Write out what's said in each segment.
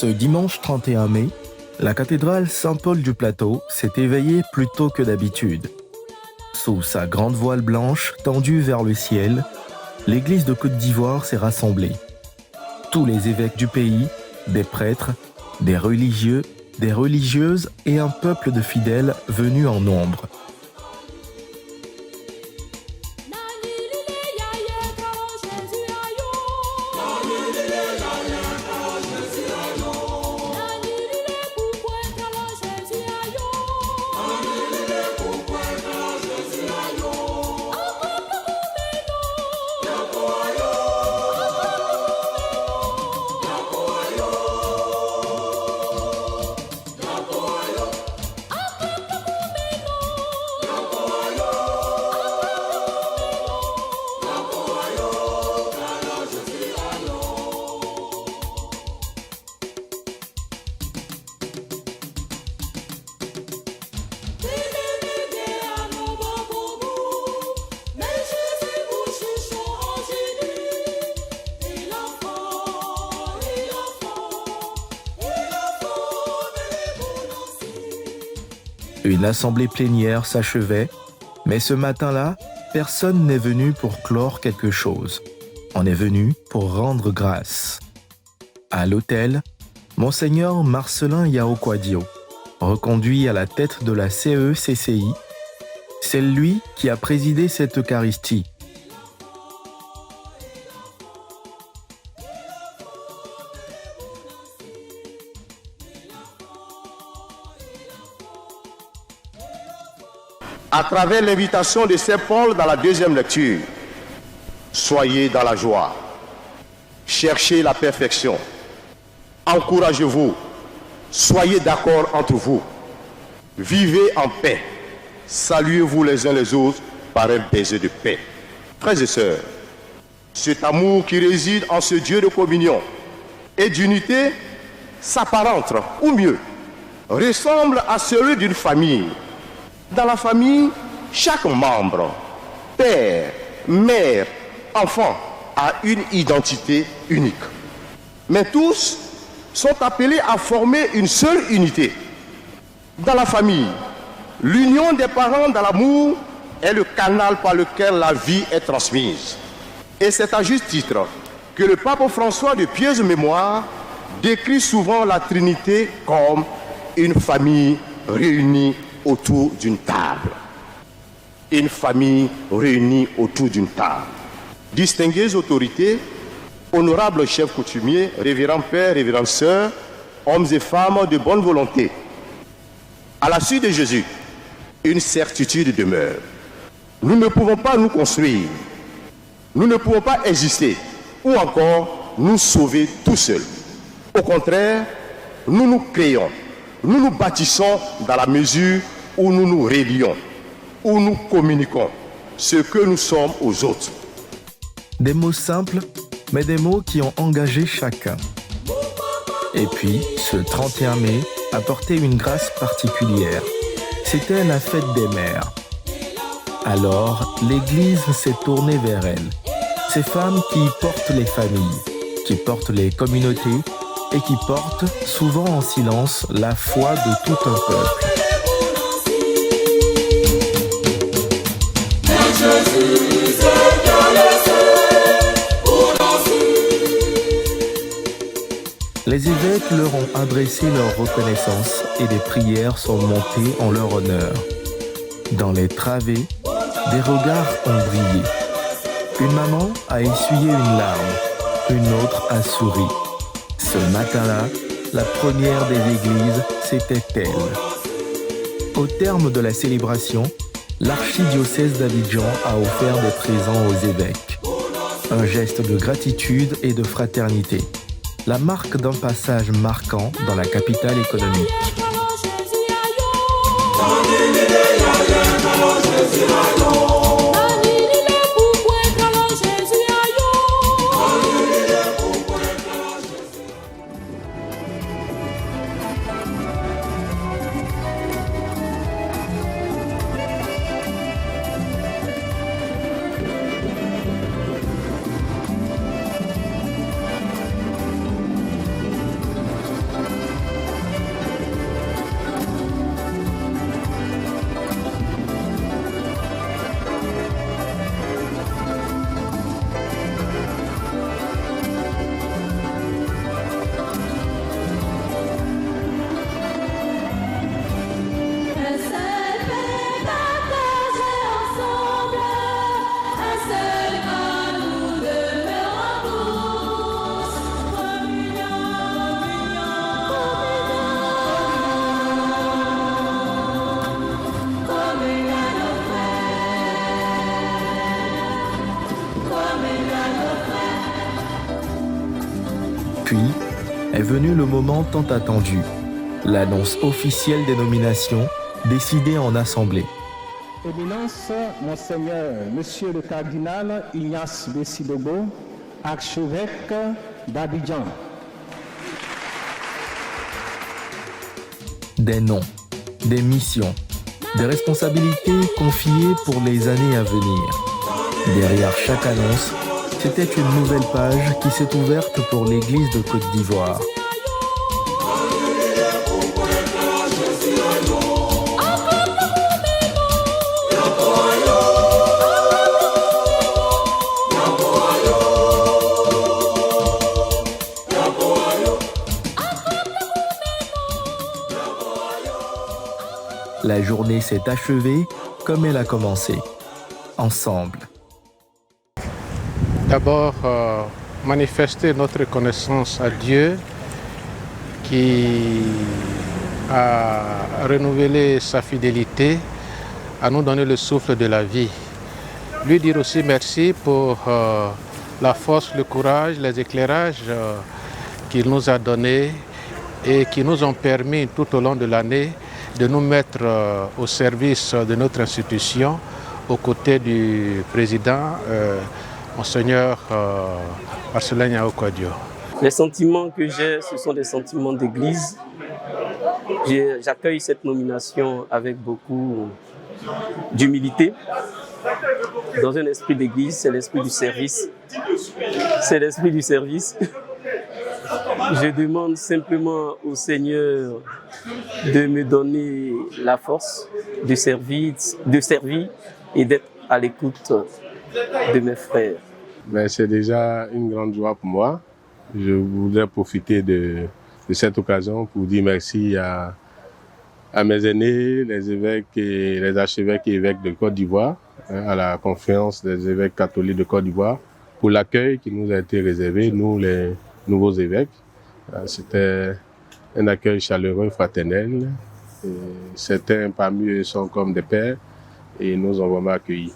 Ce dimanche 31 mai, la cathédrale Saint-Paul du Plateau s'est éveillée plus tôt que d'habitude. Sous sa grande voile blanche tendue vers le ciel, l'église de Côte d'Ivoire s'est rassemblée. Tous les évêques du pays, des prêtres, des religieux, des religieuses et un peuple de fidèles venus en nombre. Une assemblée plénière s'achevait, mais ce matin-là, personne n'est venu pour clore quelque chose. On est venu pour rendre grâce. À l'autel, Monseigneur Marcelin Yaokwadio, reconduit à la tête de la CECCI, c'est lui qui a présidé cette Eucharistie. À travers l'invitation de Saint Paul dans la deuxième lecture, soyez dans la joie, cherchez la perfection, encouragez-vous, soyez d'accord entre vous, vivez en paix, saluez-vous les uns les autres par un baiser de paix. Frères et sœurs, cet amour qui réside en ce Dieu de communion et d'unité s'apparente, ou mieux, ressemble à celui d'une famille. Dans la famille, chaque membre, père, mère, enfant, a une identité unique. Mais tous sont appelés à former une seule unité. Dans la famille, l'union des parents dans l'amour est le canal par lequel la vie est transmise. Et c'est à juste titre que le pape François de pieuse mémoire décrit souvent la Trinité comme une famille réunie autour d'une table. Une famille réunie autour d'une table. Distinguées autorités, honorables chefs coutumiers, révérends pères, révérends sœurs, hommes et femmes de bonne volonté. À la suite de Jésus, une certitude demeure. Nous ne pouvons pas nous construire, nous ne pouvons pas exister, ou encore nous sauver tout seuls. Au contraire, nous nous créons, nous nous bâtissons dans la mesure où nous nous relions, où nous communiquons ce que nous sommes aux autres. Des mots simples, mais des mots qui ont engagé chacun. Et puis, ce 31 mai apportait une grâce particulière. C'était la fête des mères. Alors, l'Église s'est tournée vers elles. Ces femmes qui portent les familles, qui portent les communautés et qui portent, souvent en silence, la foi de tout un peuple. Les évêques leur ont adressé leur reconnaissance et des prières sont montées en leur honneur. Dans les travées, des regards ont brillé. Une maman a essuyé une larme, une autre a souri. Ce matin-là, la première des églises, c'était elle. Au terme de la célébration, l'archidiocèse d'Abidjan a offert des présents aux évêques. Un geste de gratitude et de fraternité. La marque d'un passage marquant dans la capitale économique. Puis est venu le moment tant attendu, l'annonce officielle des nominations décidée en assemblée. Éminence, Monseigneur, Monsieur le cardinal Ignace Bessidogo, archevêque d'Abidjan. Des noms, des missions, des responsabilités confiées pour les années à venir. Derrière chaque annonce, c'était une nouvelle page qui s'est ouverte pour l'Église de Côte d'Ivoire. La journée s'est achevée comme elle a commencé, ensemble. D'abord, manifester notre reconnaissance à Dieu qui a renouvelé sa fidélité à nous donner le souffle de la vie. Lui dire aussi merci pour la force, le courage, les éclairages qu'il nous a donnés et qui nous ont permis tout au long de l'année de nous mettre au service de notre institution aux côtés du président Monseigneur Marcelin Yao Kwadio. Les sentiments que j'ai, ce sont des sentiments d'église. J'accueille cette nomination avec beaucoup d'humilité. Dans un esprit d'église, c'est l'esprit du service. C'est l'esprit du service. Je demande simplement au Seigneur de me donner la force de servir et d'être à l'écoute de mes frères. Mais c'est déjà une grande joie pour moi. Je voudrais profiter de cette occasion pour dire merci à mes aînés, les évêques et les archevêques et évêques de Côte d'Ivoire, à la conférence des évêques catholiques de Côte d'Ivoire, pour l'accueil qui nous a été réservé, nous les nouveaux évêques. C'était un accueil chaleureux, fraternel. Et certains parmi eux sont comme des pères et nous ont vraiment accueillis.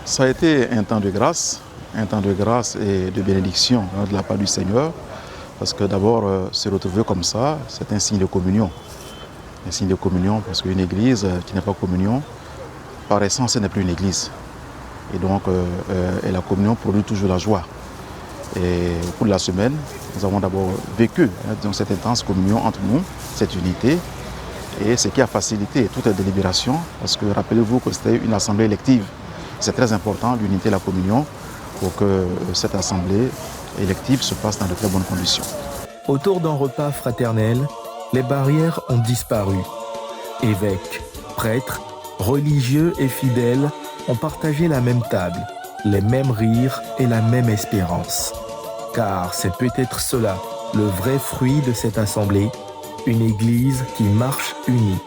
Ça a été un temps de grâce et de bénédiction de la part du Seigneur. Parce que d'abord, se retrouver comme ça, c'est un signe de communion. Un signe de communion parce qu'une église qui n'a pas communion, par essence, ce n'est plus une église. Et donc, la communion produit toujours la joie. Et au cours de la semaine, nous avons d'abord vécu donc cette intense communion entre nous, cette unité, et ce qui a facilité toute la délibération, parce que rappelez-vous que c'était une assemblée élective. C'est très important, l'unité et la communion, pour que cette assemblée élective se passe dans de très bonnes conditions. Autour d'un repas fraternel, les barrières ont disparu. Évêques, prêtres, religieux et fidèles ont partagé la même table, les mêmes rires et la même espérance. Car c'est peut-être cela, le vrai fruit de cette assemblée, une église qui marche unie.